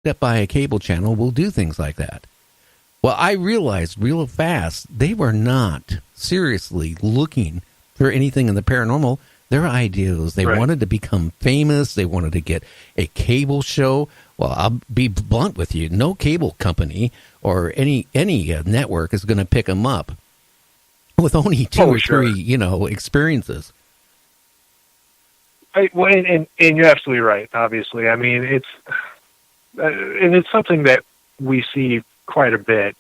that buy a cable channel will do things like that. Well, I realized real fast they were not seriously looking for anything in the paranormal. Their ideas, they wanted to become famous. They wanted to get a cable show. Well, I'll be blunt with you. No cable company or any network is going to pick them up with only two or three, experiences. And you're absolutely right, obviously. I mean, it's something that we see quite a bit,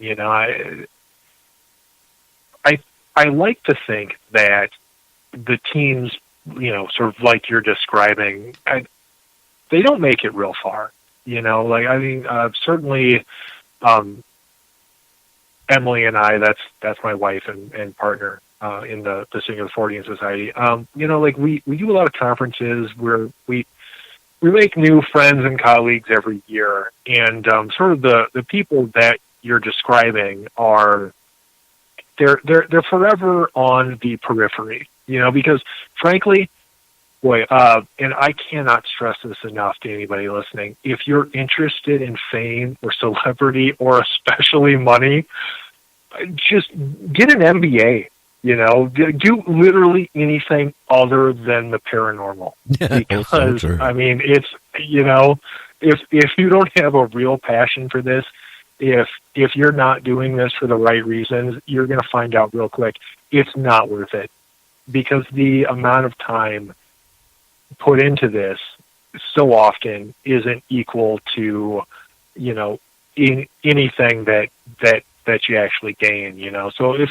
I like to think that the teams, sort of like you're describing, they don't make it real far, certainly, Emily and I, that's my wife and partner, in the Singular Fortean Society. We do a lot of conferences where we make new friends and colleagues every year, and sort of the people that you're describing are they're forever on the periphery, because frankly, boy, and I cannot stress this enough to anybody listening. If you're interested in fame or celebrity or especially money, just get an MBA. Do literally anything other than the paranormal. Because, I mean, it's, if you don't have a real passion for this, if you're not doing this for the right reasons, you're going to find out real quick it's not worth it. Because the amount of time put into this so often isn't equal to, anything that you actually gain, So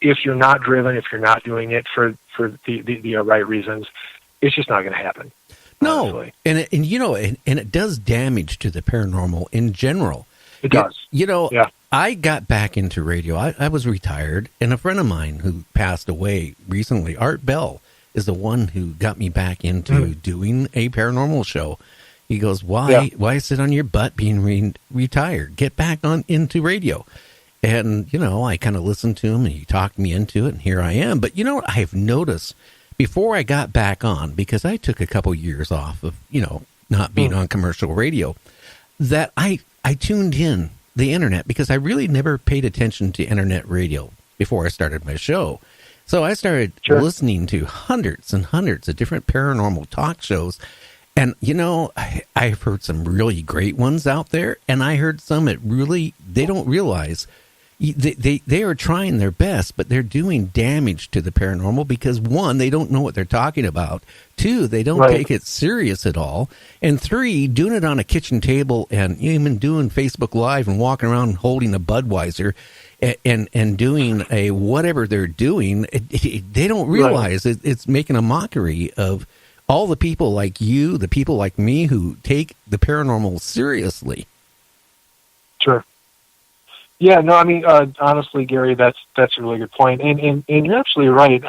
if you're not driven, if you're not doing it for the right reasons, it's just not going to happen. No, honestly. and it does damage to the paranormal in general. It does. Yeah. I got back into radio. I was retired, and a friend of mine who passed away recently, Art Bell, is the one who got me back into doing a paranormal show. He goes, why sit on your butt being retired? Get back on into radio. And, I kind of listened to him, and he talked me into it, and here I am. But, what I've noticed before I got back on, because I took a couple years off of, not being on commercial radio, that I tuned in the internet because I really never paid attention to internet radio before I started my show. So I started listening to hundreds and hundreds of different paranormal talk shows. And, I've heard some really great ones out there, and I heard some that really, they don't realize they are trying their best, but they're doing damage to the paranormal because, one, they don't know what they're talking about. Two, they don't take it serious at all. And three, doing it on a kitchen table and even doing Facebook Live and walking around holding a Budweiser and doing a whatever they're doing, they don't realize it's making a mockery of all the people like you, the people like me who take the paranormal seriously. Sure. Yeah, no, I mean, honestly, Gary, that's a really good point. And you're absolutely right.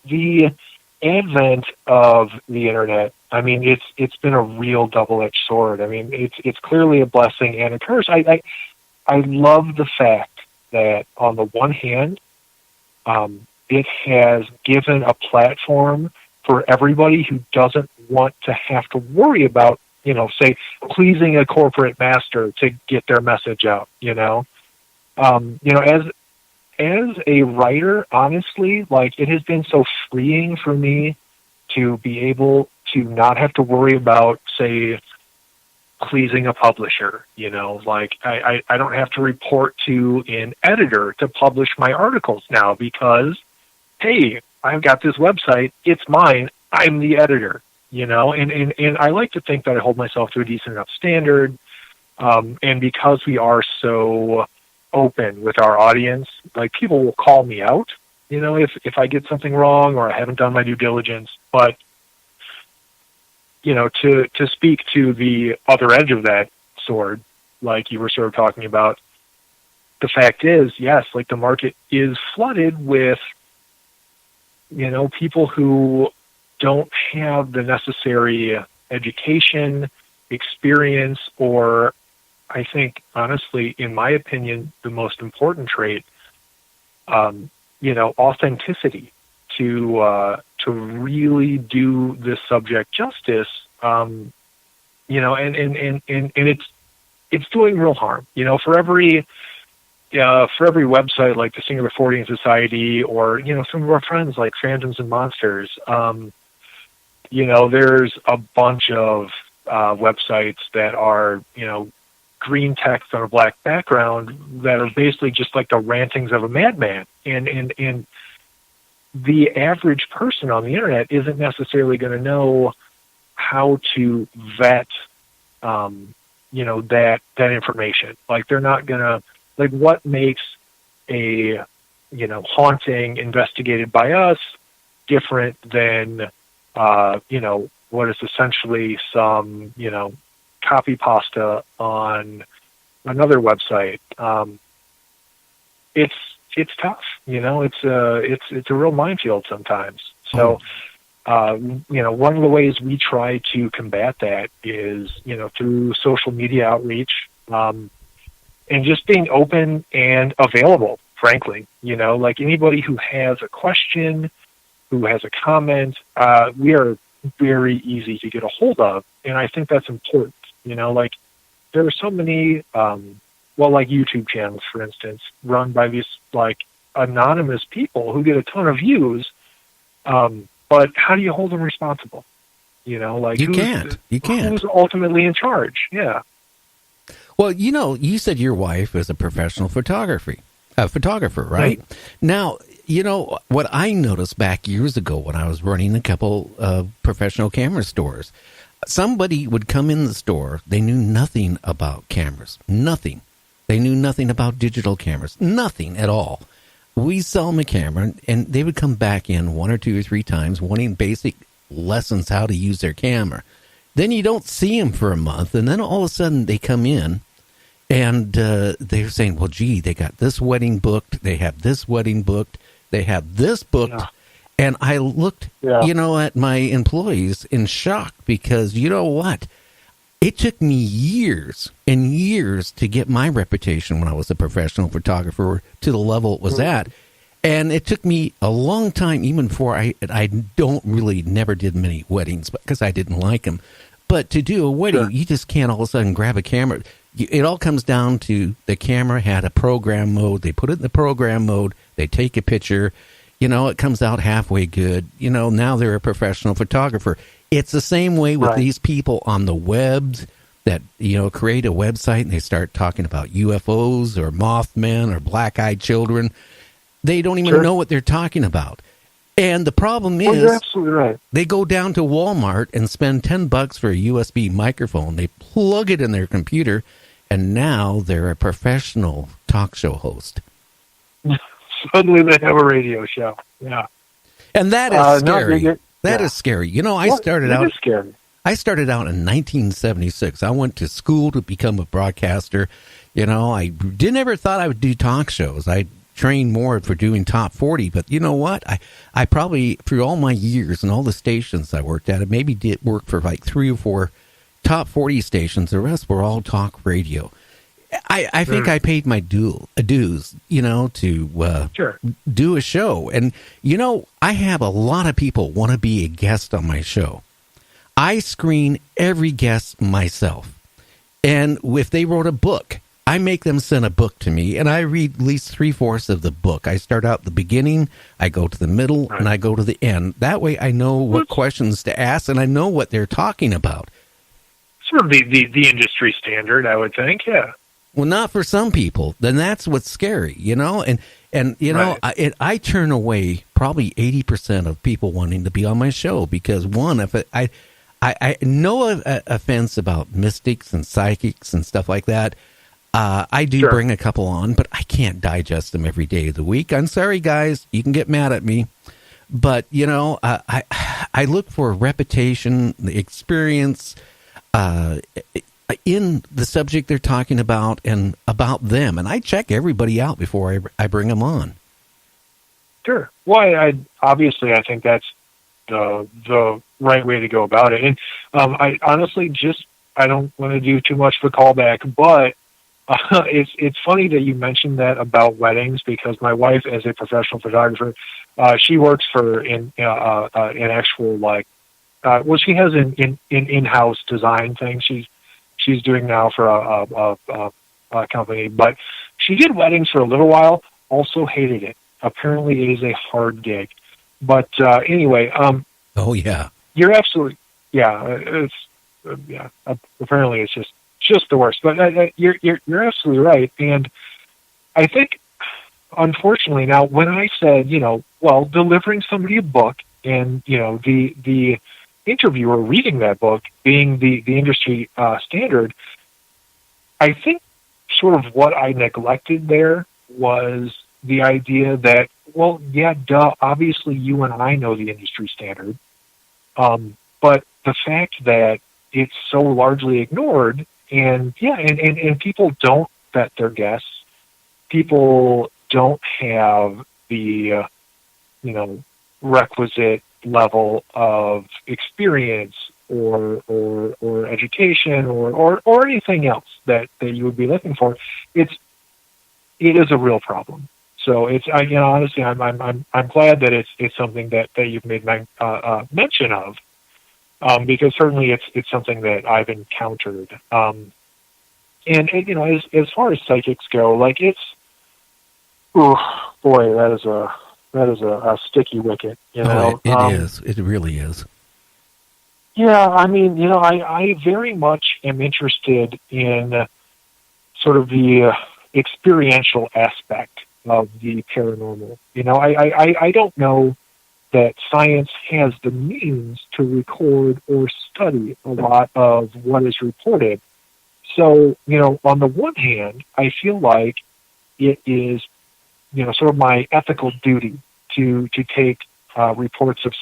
The advent of the internet, I mean, it's been a real double-edged sword. I mean, it's clearly a blessing and a curse. I love the fact that on the one hand, it has given a platform for everybody who doesn't want to have to worry about, say, pleasing a corporate master to get their message out, as a writer, honestly, like, it has been so freeing for me to be able to not have to worry about, say, pleasing a publisher, like I don't have to report to an editor to publish my articles now because, hey, I've got this website, it's mine, I'm the editor, and I like to think that I hold myself to a decent enough standard, and because we are so open with our audience, like, people will call me out, if I get something wrong or I haven't done my due diligence. But, to speak to the other edge of that sword, like you were sort of talking about, the fact is, yes, like, the market is flooded with, people who don't have the necessary education, experience, or, I think, honestly, in my opinion, the most important trait, authenticity to really do this subject justice, and it's doing real harm. You know, for every website like the Singular Fortean Society, or, you know, some of our friends like Phantoms and Monsters, you know, there's a bunch of websites that are, you know, green text on a black background that are basically just like the rantings of a madman. And the average person on the internet isn't necessarily going to know how to vet, you know, that information. Like, they're not going to, like, what makes a, you know, haunting investigated by us different than, you know, what is essentially some, you know, copy pasta on another website. It's tough, you know, it's a real minefield sometimes. So, you know, one of the ways we try to combat that is, you know, through social media outreach, and just being open and available, frankly. You know, like, anybody who has a question, who has a comment, we are very easy to get a hold of. And I think that's important. You know, like, there are so many, like YouTube channels, for instance, run by these, like, anonymous people who get a ton of views. But how do you hold them responsible? You know, like, you can't. Who's ultimately in charge? Yeah. Well, you know, you said your wife is a professional photographer, right? Now, you know, what I noticed back years ago when I was running a couple of professional camera stores, somebody would come in the store. They knew nothing about cameras, nothing. They knew nothing about digital cameras, nothing at all. We sell them a camera, and they would come back in 1 or 2 or 3 times wanting basic lessons how to use their camera. Then you don't see them for a month, and then all of a sudden they come in, and they're saying, well, gee, they got this wedding booked, they have this wedding booked, they have this booked. Yeah. And I looked, you know, at my employees in shock, because, you know what? It took me years and years to get my reputation when I was a professional photographer to the level it was at. And it took me a long time, even before I never did many weddings because I didn't like them. But to do a wedding, you just can't all of a sudden grab a camera. It all comes down to the camera had a program mode. They put it in the program mode. They take a picture. You know, it comes out halfway good. You know, now they're a professional photographer. It's the same way with these people on the webs that, you know, create a website and they start talking about UFOs or Mothman or black-eyed children. They don't even know what they're talking about. And the problem is, you're absolutely right. They go down to Walmart and spend $10 for a USB microphone. They plug it in their computer, and now they're a professional talk show host. Suddenly they have a radio show. Yeah. And that is scary. That is scary. You know, I started out in 1976. I went to school to become a broadcaster. You know, I never thought I would do talk shows. I trained more for doing top 40, but you know what? I probably, through all my years and all the stations I worked at, I maybe did work for like 3 or 4 top 40 stations. The rest were all talk radio. I think I paid my dues, you know, to do a show. And, you know, I have a lot of people want to be a guest on my show. I screen every guest myself. And if they wrote a book, I make them send a book to me, and I read at least 3/4 of the book. I start out the beginning, I go to the middle, and I go to the end. That way I know what questions to ask, and I know what they're talking about. Sort of the industry standard, I would think, yeah. Well, not for some people. Then that's what's scary, you know? And you know, I turn away probably 80% of people wanting to be on my show because, one, if I no offense about mystics and psychics and stuff like that, I do bring a couple on, but I can't digest them every day of the week. I'm sorry, guys. You can get mad at me. But, you know, I look for reputation, the experience, in the subject they're talking about and about them. And I check everybody out before I bring them on. Sure. Well, I obviously, I think that's the right way to go about it. And I honestly I don't want to do too much of a callback, but it's funny that you mentioned that about weddings, because my wife, as a professional photographer, she works for an actual, like, she has an in-house design thing. she's doing now for a company. But she did weddings for a little while. Also hated it. Apparently, it is a hard gig. But anyway, oh yeah, you're absolutely it's apparently it's just the worst. But you're absolutely right, and I think unfortunately now when I said delivering somebody a book and the interviewer reading that book being the industry standard, I think sort of what I neglected there was the idea that, well, yeah, duh, obviously you and I know the industry standard, but the fact that it's so largely ignored, and people don't vet their guests, people don't have the requisite level of experience or education or anything else that you would be looking for. It is a real problem. So honestly, I'm glad that it's something that you've made mention of, because certainly it's something that I've encountered. And as far as psychics go, like that is a sticky wicket. It is. It really is. Yeah, I mean, I very much am interested in sort of the experiential aspect of the paranormal. I don't know that science has the means to record or study a lot of what is reported. So, on the one hand, I feel like it is, sort of my ethical duty to take reports of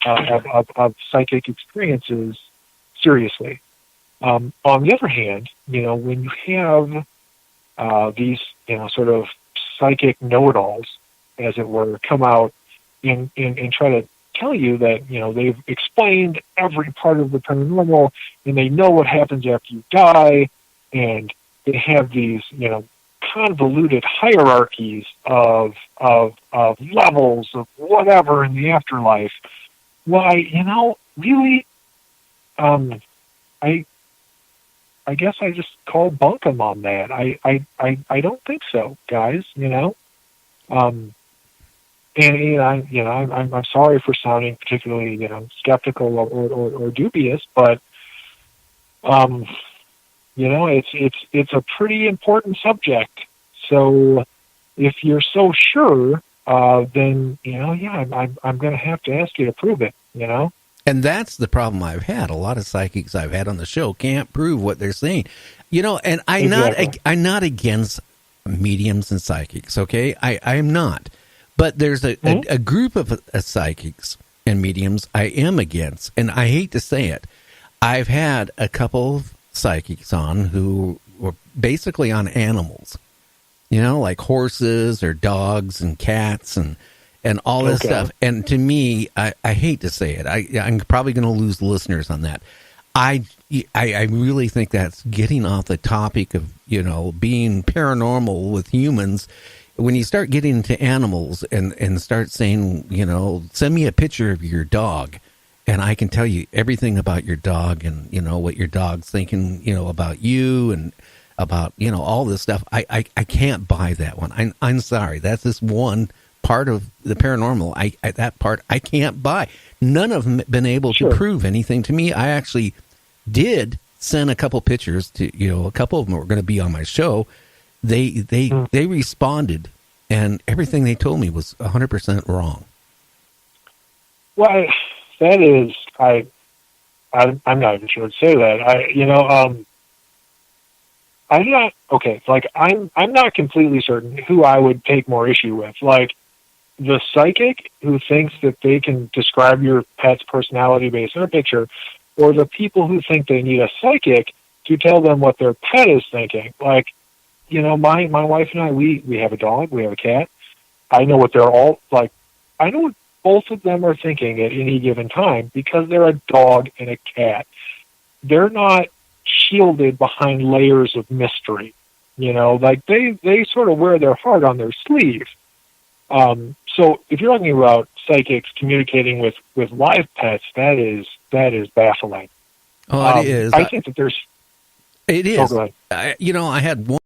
of psychic experiences seriously. On the other hand, when you have these, sort of psychic know-it-alls, as it were, come out and try to tell you that, they've explained every part of the paranormal and they know what happens after you die, and they have these, convoluted hierarchies of levels of whatever in the afterlife. Why, really, I guess I just call bunkum on that. I don't think so, guys. I'm sorry for sounding particularly skeptical or dubious, but it's a pretty important subject. So if you're so sure, then I'm going to have to ask you to prove it. And that's the problem I've had. A lot of psychics I've had on the show can't prove what they're saying. And I'm not against mediums and psychics, okay? I am not. But there's a group of psychics and mediums I am against, and I hate to say it. I've had a couple of psychics on who were basically on animals, like horses or dogs and cats and all this stuff. And to me, I hate to say it, I'm probably going to lose listeners on that. I really think that's getting off the topic of, being paranormal with humans. When you start getting into animals and start saying, send me a picture of your dog, and I can tell you everything about your dog and, what your dog's thinking, about you and about, all this stuff. I can't buy that one. I'm sorry. That's this one part of the paranormal. That part I can't buy. None of them been able to prove anything to me. I actually did send a couple pictures to, a couple of them were going to be on my show. They responded, and everything they told me was 100% wrong. Well, that is, I'm not even sure to say that. I'm not okay. Like I'm not completely certain who I would take more issue with. Like the psychic who thinks that they can describe your pet's personality based on a picture, or the people who think they need a psychic to tell them what their pet is thinking. Like, my wife and I, we have a dog, we have a cat. I know what they're all like. I know what both of them are thinking at any given time because they're a dog and a cat. They're not shielded behind layers of mystery. Like they sort of wear their heart on their sleeve. So if you're talking about psychics communicating with live pets, that is baffling. Oh, it is. I think that there's It Oh, is. go ahead. I had one